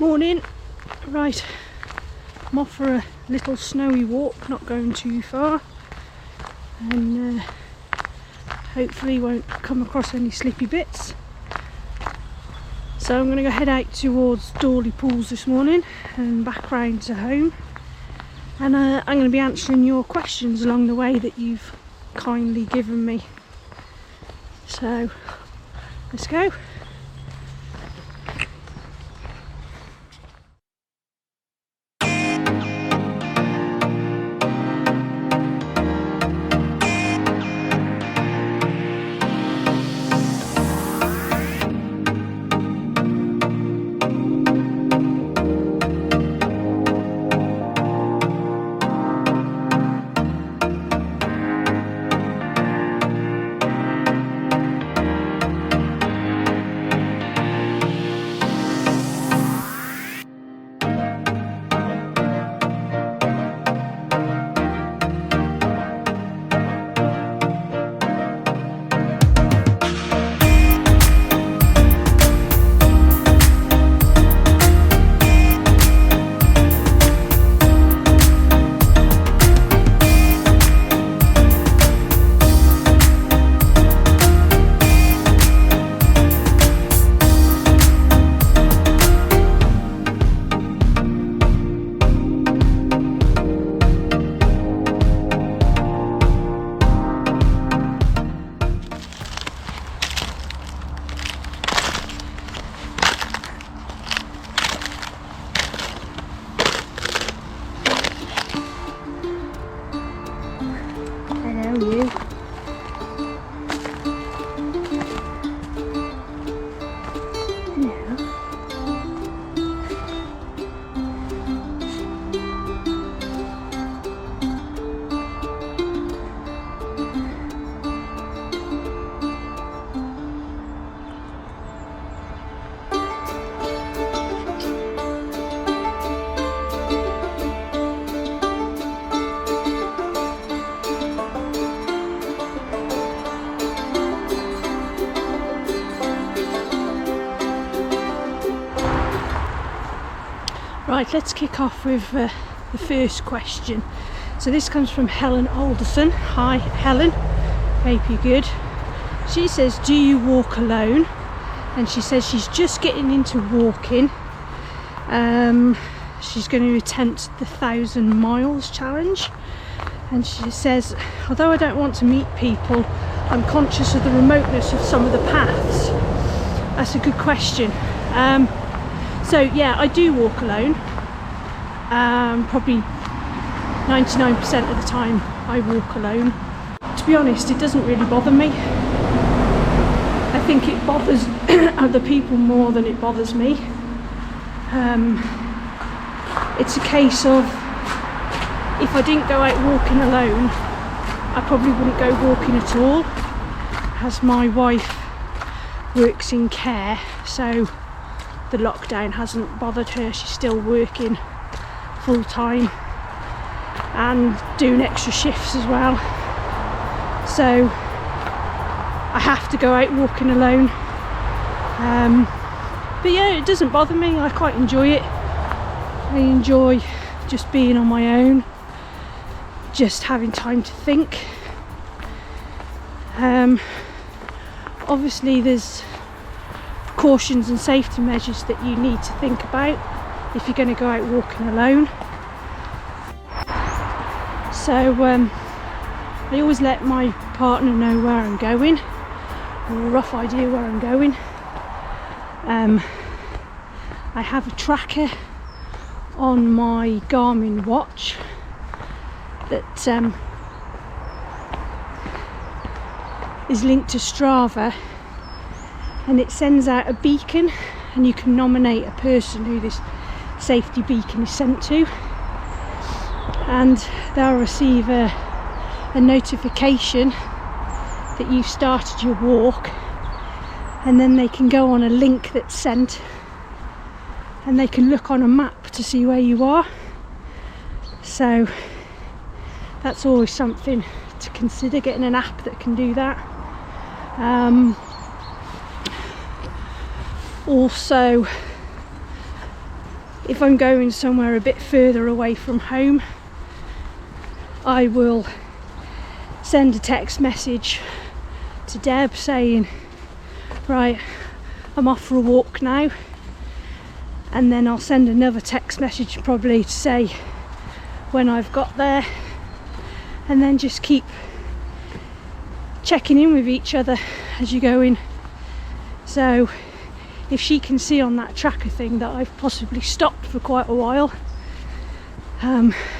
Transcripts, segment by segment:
Morning. Right, I'm off for a little snowy walk, not going too far, and hopefully won't come across any slippy bits. So I'm going to go head out towards Dorley Pools this morning and back round to home, and I'm going to be answering your questions along the way that you've kindly given me. So let's go. You. Yeah. Right, let's kick off with the first question. So this comes from Helen Alderson. Hi Helen, hope you're good. She says, do you walk alone? And she says she's just getting into walking. She's going to attempt the 1,000 miles challenge. And she says, although I don't want to meet people, I'm conscious of the remoteness of some of the paths. That's a good question. So yeah, I do walk alone. Probably 99% of the time I walk alone. To be honest, it doesn't really bother me. I think it bothers other people more than it bothers me. It's a case of, if I didn't go out walking alone, I probably wouldn't go walking at all, as my wife works in care, so the lockdown hasn't bothered her. She's still working full time and doing extra shifts as well, so I have to go out walking alone. But yeah, it doesn't bother me. I quite enjoy it. I enjoy just being on my own, just having time to think. Obviously there's cautions and safety measures that you need to think about if you're going to go out walking alone. So I always let my partner know where I'm going, a rough idea where I'm going. I have a tracker on my Garmin watch that is linked to Strava, and it sends out a beacon, and you can nominate a person who this safety beacon is sent to, and they'll receive a notification that you've started your walk, and then they can go on a link that's sent, and they can look on a map to see where you are. So that's always something to consider, getting an app that can do that. Also, if I'm going somewhere a bit further away from home, I will send a text message to Deb saying, right, I'm off for a walk now, and then I'll send another text message probably to say when I've got there, and then just keep checking in with each other as you go in. So if she can see on that tracker thing that I've possibly stopped for quite a while,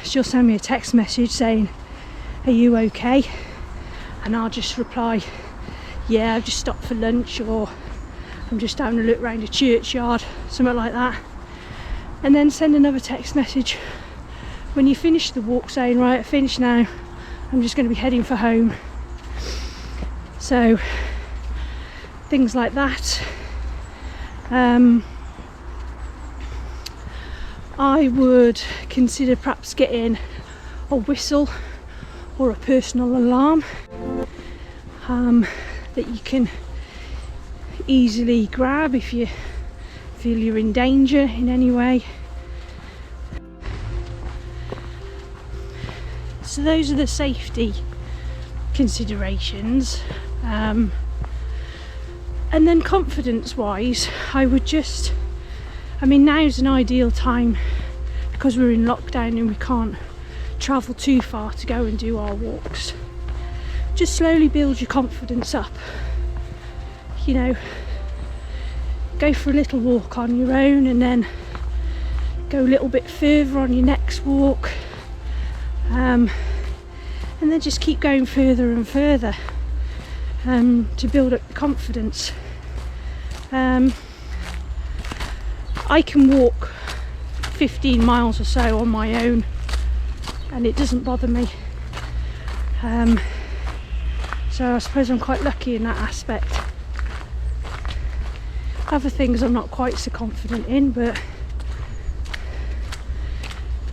she'll send me a text message saying, are you okay? And I'll just reply, yeah, I've just stopped for lunch, or I'm just having a look around a churchyard, something like that. And then send another text message when you finish the walk saying, right, I finished now, I'm just going to be heading for home. So things like that. I would consider perhaps getting a whistle or a personal alarm that you can easily grab if you feel you're in danger in any way. So those are the safety considerations. And then confidence wise, I would just, now's an ideal time because we're in lockdown and we can't travel too far to go and do our walks. Just slowly build your confidence up. You know, go for a little walk on your own and then go a little bit further on your next walk, and then just keep going further and further to build up confidence. I can walk 15 miles or so on my own and it doesn't bother me. So I suppose I'm quite lucky in that aspect. Other things I'm not quite so confident in, but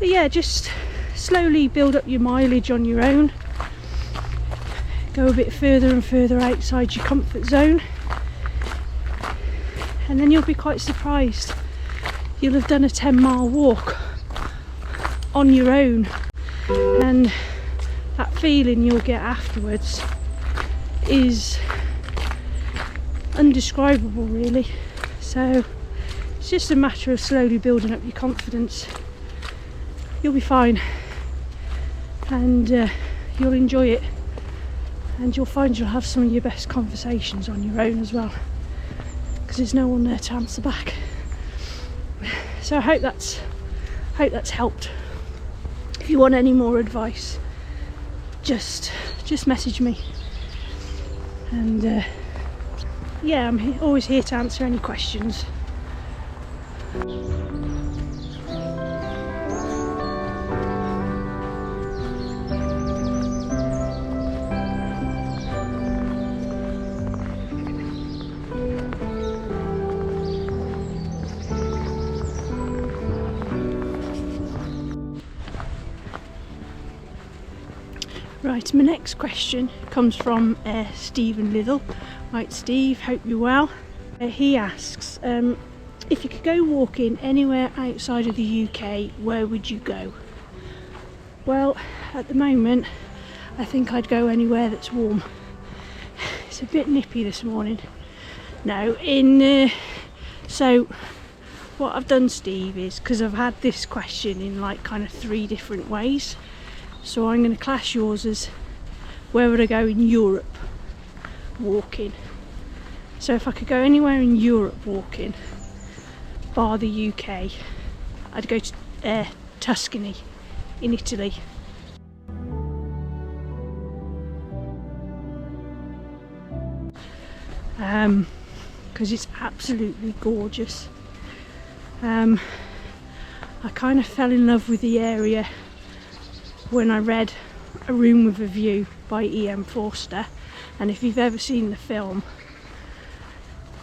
yeah, just slowly build up your mileage on your own. Go a bit further and further outside your comfort zone, and then you'll be quite surprised. You'll have done a 10-mile walk on your own, and that feeling you'll get afterwards is undescribable, really. So it's just a matter of slowly building up your confidence. You'll be fine, and you'll enjoy it, and you'll find you'll have some of your best conversations on your own as well, because there's no one there to answer back. So I hope that's helped. If you want any more advice, just message me, and yeah, I'm always here to answer any questions. Right, my next question comes from Stephen Little. Right, Steve, hope you're well. He asks, if you could go walking anywhere outside of the UK, where would you go? Well, at the moment, I think I'd go anywhere that's warm. It's a bit nippy this morning. No, so what I've done, Steve, is because I've had this question in like kind of 3 different ways. So I'm going to class yours as where would I go in Europe walking. So if I could go anywhere in Europe walking, bar the UK, I'd go to Tuscany in Italy. Because it's absolutely gorgeous. I kind of fell in love with the area when I read A Room with a View by E.M. Forster, and if you've ever seen the film,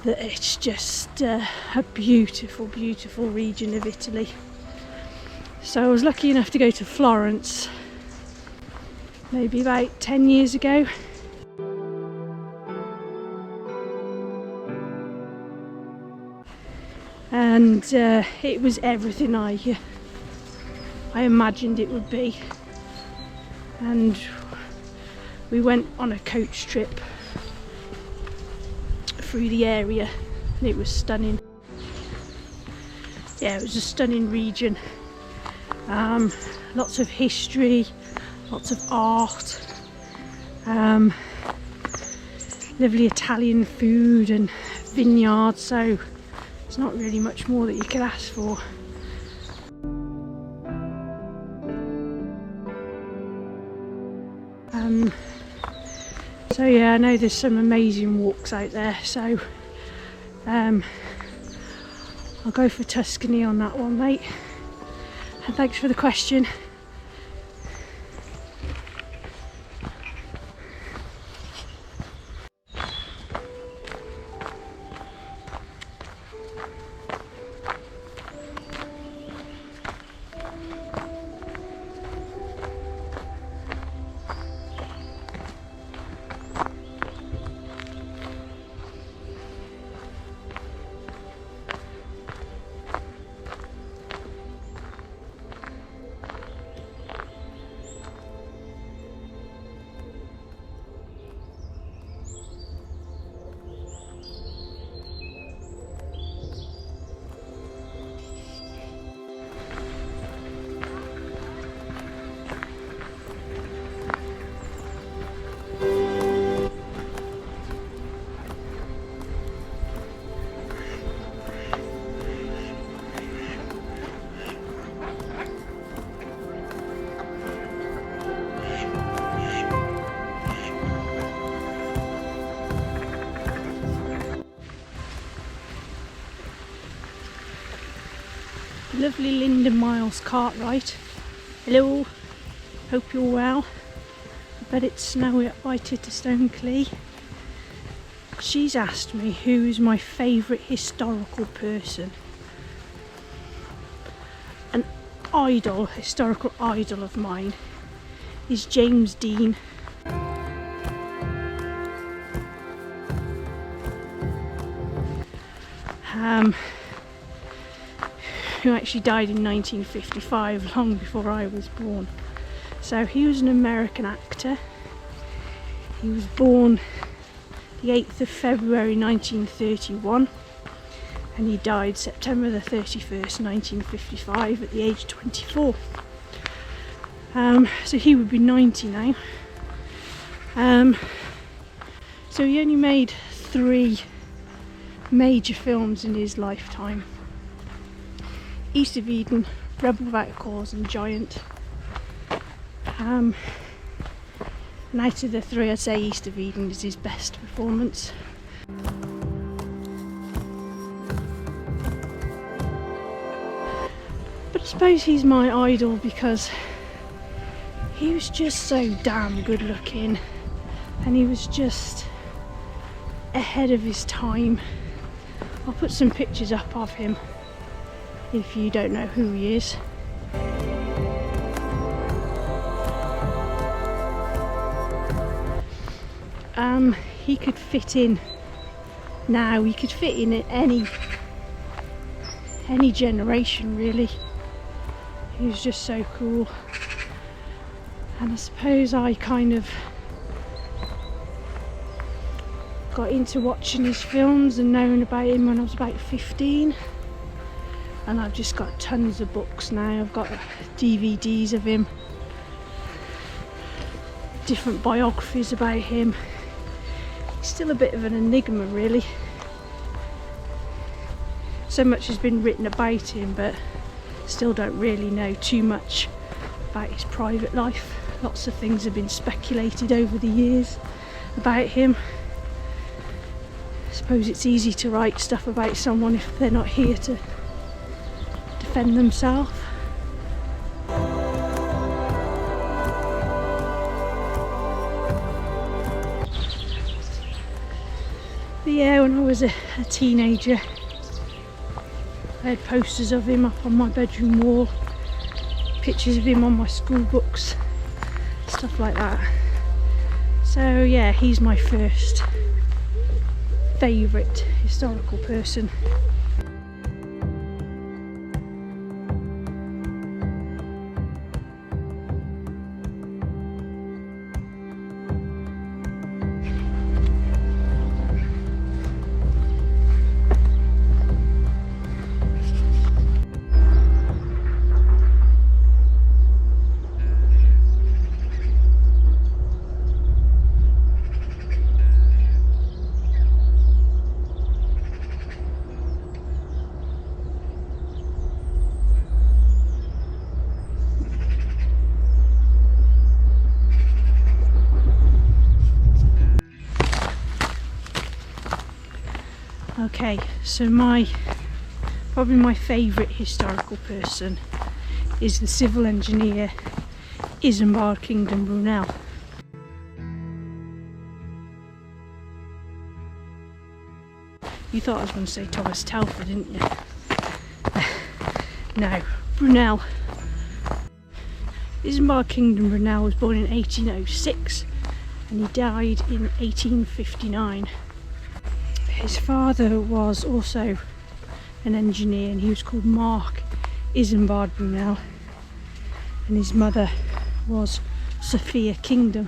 that it's just a beautiful, beautiful region of Italy. So I was lucky enough to go to Florence maybe about 10 years ago. and it was everything I imagined it would be. And we went on a coach trip through the area and it was stunning. Yeah, it was a stunning region. Lots of history, lots of art, lovely Italian food and vineyards, so it's not really much more that you could ask for. So yeah, I know there's some amazing walks out there, so I'll go for Tuscany on that one, mate. And thanks for the question. Lovely Linda Miles Cartwright. Hello, hope you're well. I bet it's snowy up by Titterstone Clee. She's asked me who is my favourite historical person. An idol, historical idol of mine is James Dean. Who actually died in 1955, long before I was born. So he was an American actor. He was born the 8th of February 1931 and he died September the 31st 1955 at the age of 24. So he would be 90 now. So he only made 3 major films in his lifetime: East of Eden, Rebel Without a Cause and Giant. And out of the 3, I'd say East of Eden is his best performance. But I suppose he's my idol because he was just so damn good looking and he was just ahead of his time. I'll put some pictures up of him if you don't know who he is. He could fit in now, he could fit in any generation really. He was just so cool. And I suppose I kind of got into watching his films and knowing about him when I was about 15. And I've just got tons of books now. I've got DVDs of him, different biographies about him. He's still a bit of an enigma really. So much has been written about him, but still don't really know too much about his private life. Lots of things have been speculated over the years about him. I suppose it's easy to write stuff about someone if they're not here to defend themselves. But yeah, when I was a teenager, I had posters of him up on my bedroom wall, pictures of him on my school books, stuff like that. So yeah, he's my first favourite historical person. Okay, so probably my favourite historical person is the civil engineer Isambard Kingdom Brunel. You thought I was going to say Thomas Telford, didn't you? No, Brunel. Isambard Kingdom Brunel was born in 1806 and he died in 1859. His father was also an engineer and he was called Mark Isambard Brunel, and his mother was Sophia Kingdom.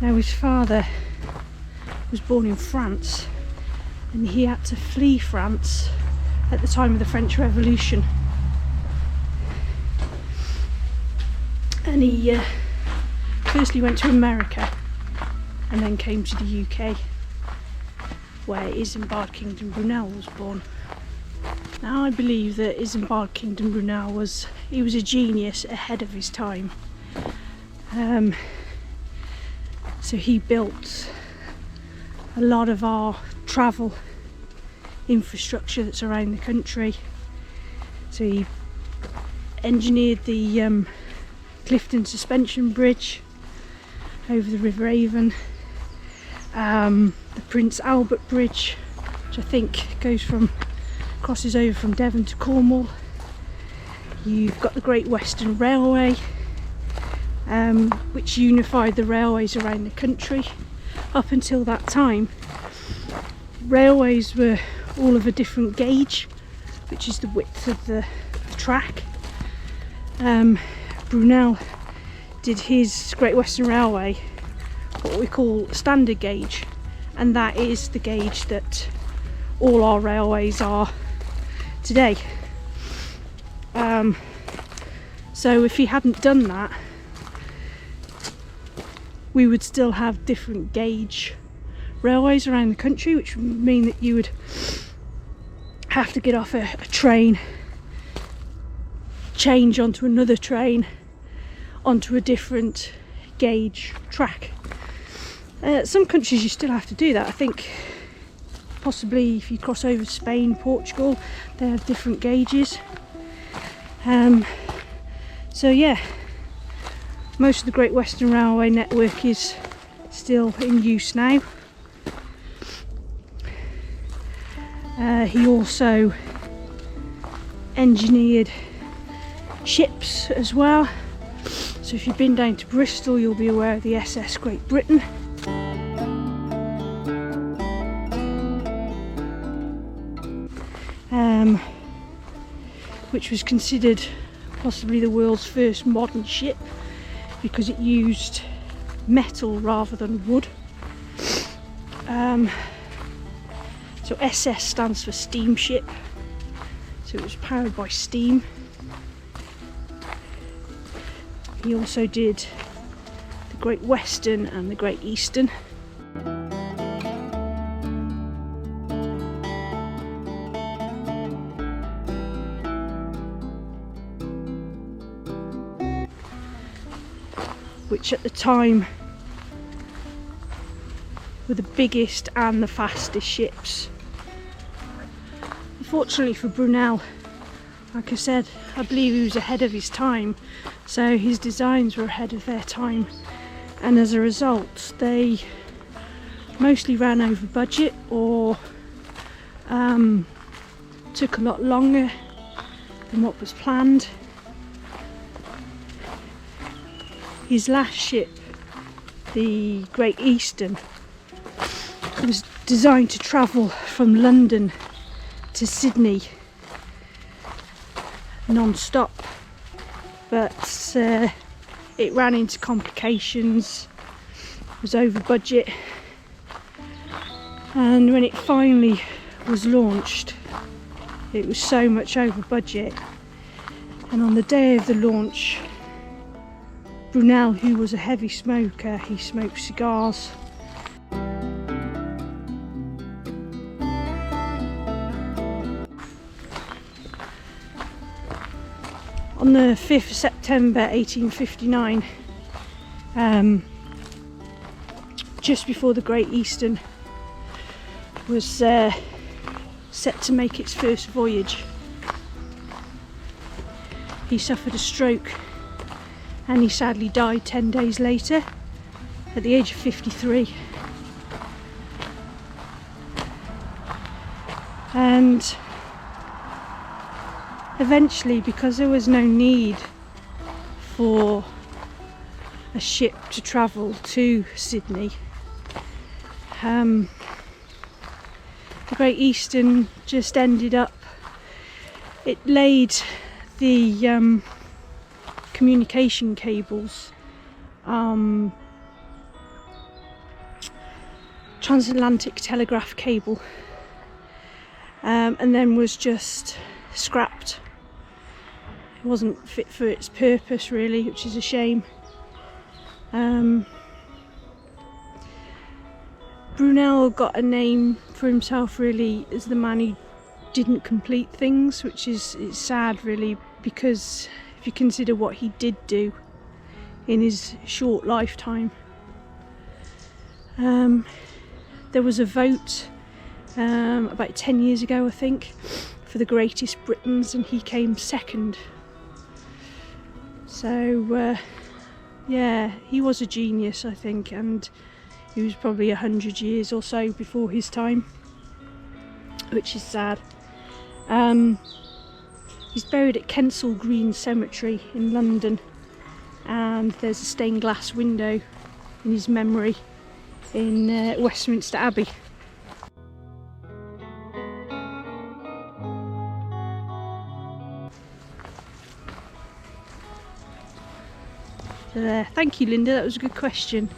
Now his father was born in France and he had to flee France at the time of the French Revolution, and he firstly went to America and then came to the UK, where Isambard Kingdom Brunel was born. Now I believe that Isambard Kingdom Brunel was a genius ahead of his time. So he built a lot of our travel infrastructure that's around the country. So he engineered the Clifton Suspension Bridge over the River Avon, the Prince Albert Bridge, which I think crosses over from Devon to Cornwall. You've got the Great Western Railway, which unified the railways around the country. Up until that time, railways were all of a different gauge, which is the width of the track. Brunel did his Great Western Railway what we call standard gauge, and that is the gauge that all our railways are today. So if he hadn't done that, we would still have different gauge railways around the country, which would mean that you would have to get off a train, change onto another train, onto a different gauge track. Some countries you still have to do that. I think possibly if you cross over to Spain, Portugal, they have different gauges. So yeah, most of the Great Western Railway network is still in use now. He also engineered ships as well. So if you've been down to Bristol, you'll be aware of the SS Great Britain. Which was considered possibly the world's first modern ship because it used metal rather than wood. So SS stands for steamship, so it was powered by steam. He also did the Great Western and the Great Eastern. Which at the time were the biggest and the fastest ships. Unfortunately for Brunel, like I said, I believe he was ahead of his time, so his designs were ahead of their time, and as a result they mostly ran over budget or took a lot longer than what was planned. His last ship, the Great Eastern, was designed to travel from London to Sydney non-stop, but it ran into complications, was over budget, and when it finally was launched it was so much over budget, and on the day of the launch, Brunel, who was a heavy smoker, he smoked cigars. On the 5th of September 1859, just before the Great Eastern was set to make its first voyage. He suffered a stroke and he sadly died 10 days later at the age of 53. And eventually, because there was no need for a ship to travel to Sydney, the Great Eastern just ended up, it laid the communication cables, transatlantic telegraph cable, and then was just scrapped. It wasn't fit for its purpose really, which is a shame. Brunel got a name for himself really as the man who didn't complete things, which is, it's sad really, because if you consider what he did do in his short lifetime. There was a vote about 10 years ago, I think, for the greatest Britons, and he came second. So yeah, he was a genius, I think, and he was probably 100 years or so before his time, which is sad. He's buried at Kensal Green Cemetery in London, and there's a stained glass window in his memory in Westminster Abbey. So there. Thank you, Linda, that was a good question.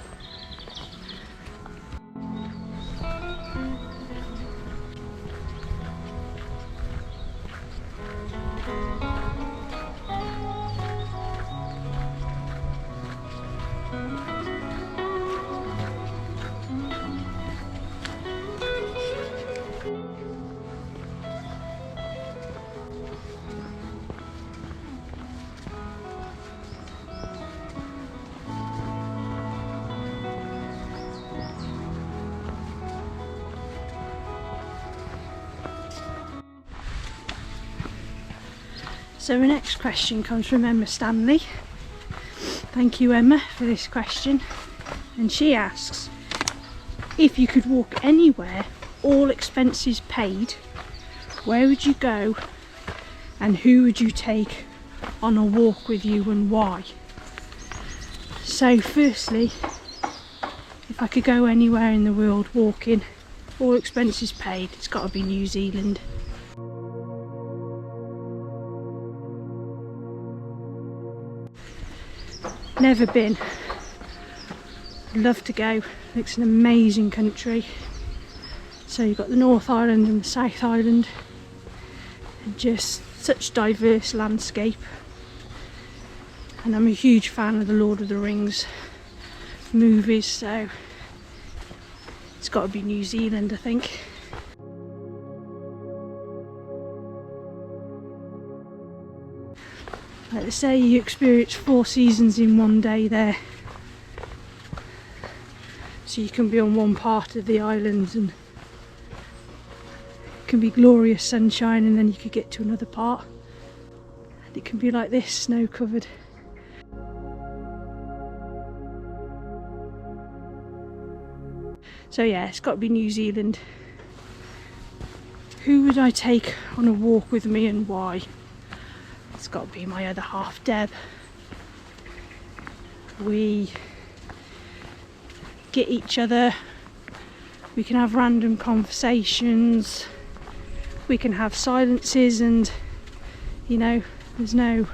So the next question comes from Emma Stanley. Thank you, Emma, for this question. And she asks, if you could walk anywhere, all expenses paid, where would you go and who would you take on a walk with you and why? So firstly, if I could go anywhere in the world walking, all expenses paid, it's got to be New Zealand. Never been. I'd love to go. It's an amazing country. So you've got the North Island and the South Island, and just such diverse landscape. And I'm a huge fan of the Lord of the Rings movies, so it's got to be New Zealand, I think. Like they say, you experience 4 seasons in one day there. So you can be on one part of the island and it can be glorious sunshine, and then you could get to another part and it can be like this, snow covered. So yeah, it's got to be New Zealand. Who would I take on a walk with me and why? It's got to be my other half, Deb. We get each other, we can have random conversations, we can have silences, and you know, there's no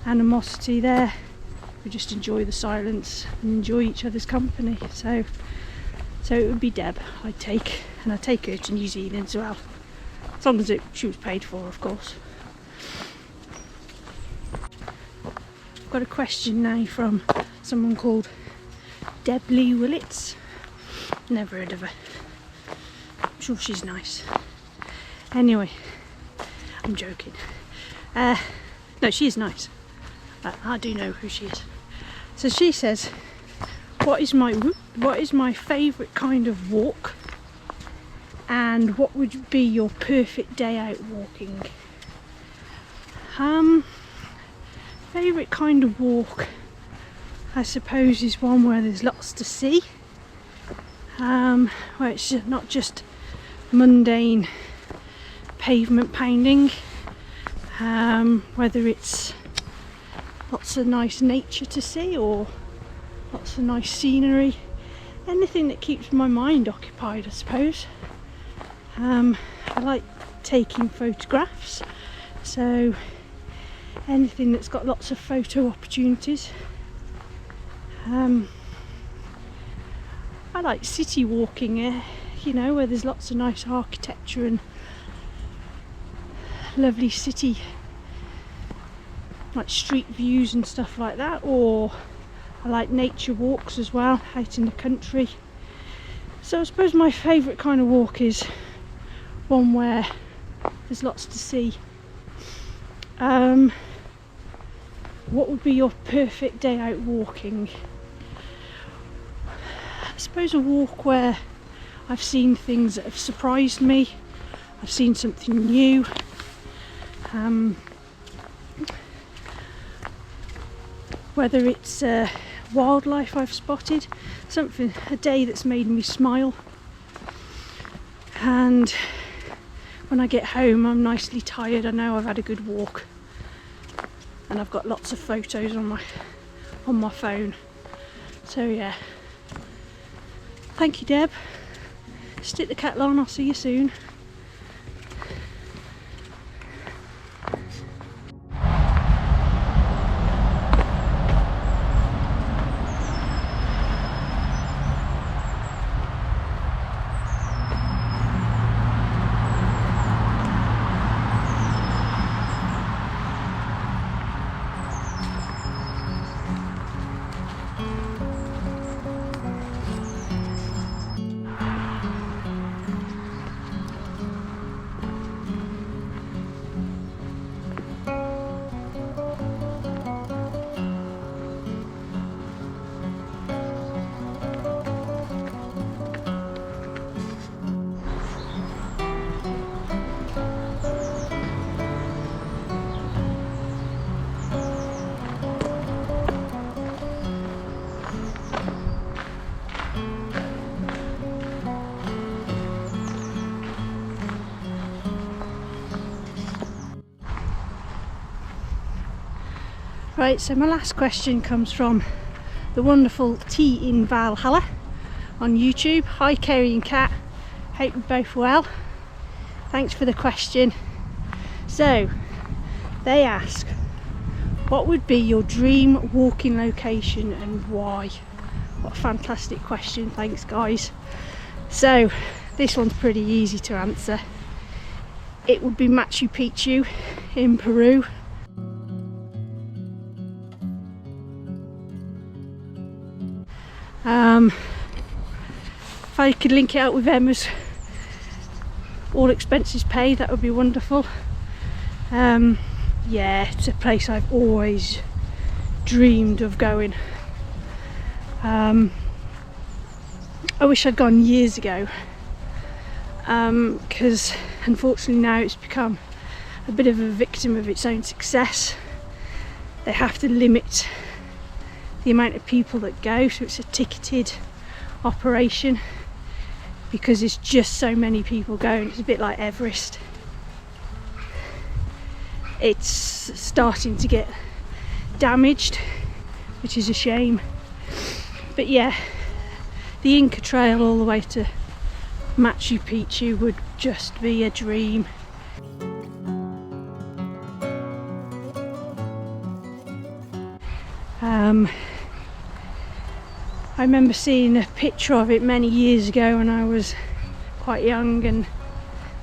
animosity there. We just enjoy the silence and enjoy each other's company. So it would be Deb I'd take, and I'd take her to New Zealand as well, as long as she was paid for, of course. I've got a question now from someone called Deb Lee Willits. Never heard of her. I'm sure she's nice. Anyway, I'm joking. No, she is nice. I do know who she is. So she says, what is my favourite kind of walk And what would be your perfect day out walking? Favourite kind of walk, I suppose, is one where there's lots to see, where it's not just mundane pavement pounding, whether it's lots of nice nature to see or lots of nice scenery, anything that keeps my mind occupied, I suppose. I like taking photographs, so anything that's got lots of photo opportunities. I like city walking, you know, where there's lots of nice architecture and lovely city, like street views and stuff like that. Or I like nature walks as well, out in the country. So I suppose my favourite kind of walk is one where there's lots to see. What would be your perfect day out walking? I suppose a walk where I've seen things that have surprised me, I've seen something new, whether it's wildlife I've spotted, a day that's made me smile. And when I get home, I'm nicely tired, I know I've had a good walk, and I've got lots of photos on my phone. So yeah, thank you, Deb. Stick the kettle on, I'll see you soon. Right, so my last question comes from the wonderful Tea in Valhalla on YouTube. Hi Kerry and Kat, hope you're both well. Thanks for the question. So, they ask, what would be your dream walking location and why? What a fantastic question, thanks guys. So, this one's pretty easy to answer. It would be Machu Picchu in Peru. If I could link it out with Emma's all expenses paid, that would be wonderful. Yeah, it's a place I've always dreamed of going. I wish I'd gone years ago, because unfortunately now it's become a bit of a victim of its own success. They have to limit the amount of people that go, so it's a ticketed operation because there's just so many people going. It's a bit like Everest. It's starting to get damaged, which is a shame. But yeah, the Inca Trail all the way to Machu Picchu would just be a dream. I remember seeing a picture of it many years ago when I was quite young and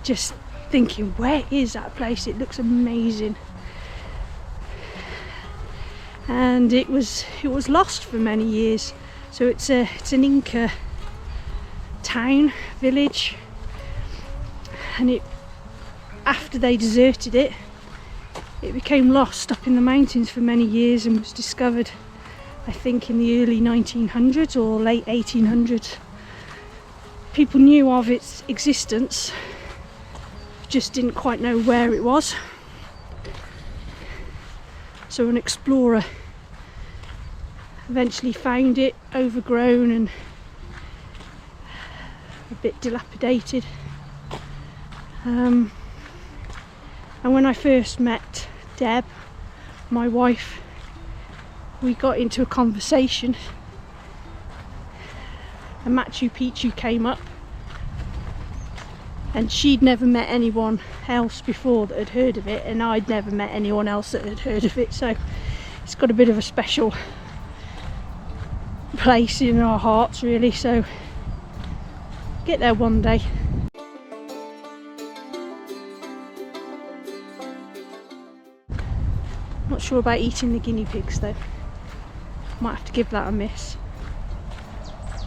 just thinking, where is that place? It looks amazing. And it was lost for many years. So it's an Inca town, village, and after they deserted it became lost up in the mountains for many years and was discovered, I think, in the early 1900s or late 1800s people knew of its existence, just didn't quite know where it was. So an explorer eventually found it, overgrown and a bit dilapidated. And when I first met Deb, my wife, we got into a conversation and Machu Picchu came up, and she'd never met anyone else before that had heard of it, and I'd never met anyone else that had heard of it, so it's got a bit of a special place in our hearts really. So get there one day. Not sure about eating the guinea pigs though, might have to give that a miss.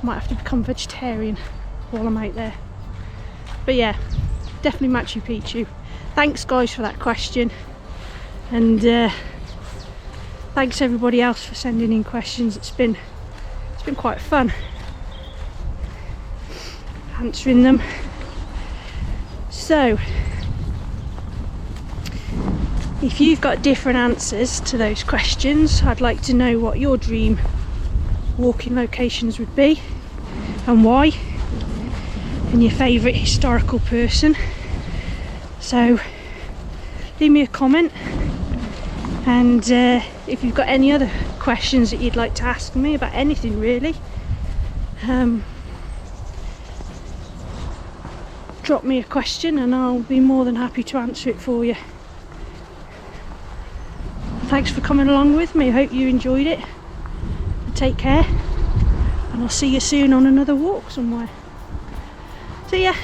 Might have to become vegetarian while I'm out there. But yeah, definitely Machu Picchu. Thanks guys for that question, and thanks everybody else for sending in questions. It's been quite fun answering them. So if you've got different answers to those questions, I'd like to know what your dream walking locations would be and why, and your favourite historical person. So leave me a comment, and if you've got any other questions that you'd like to ask me about anything really, drop me a question and I'll be more than happy to answer it for you. Thanks for coming along with me. I hope you enjoyed it. Take care, and I'll see you soon on another walk somewhere. See ya.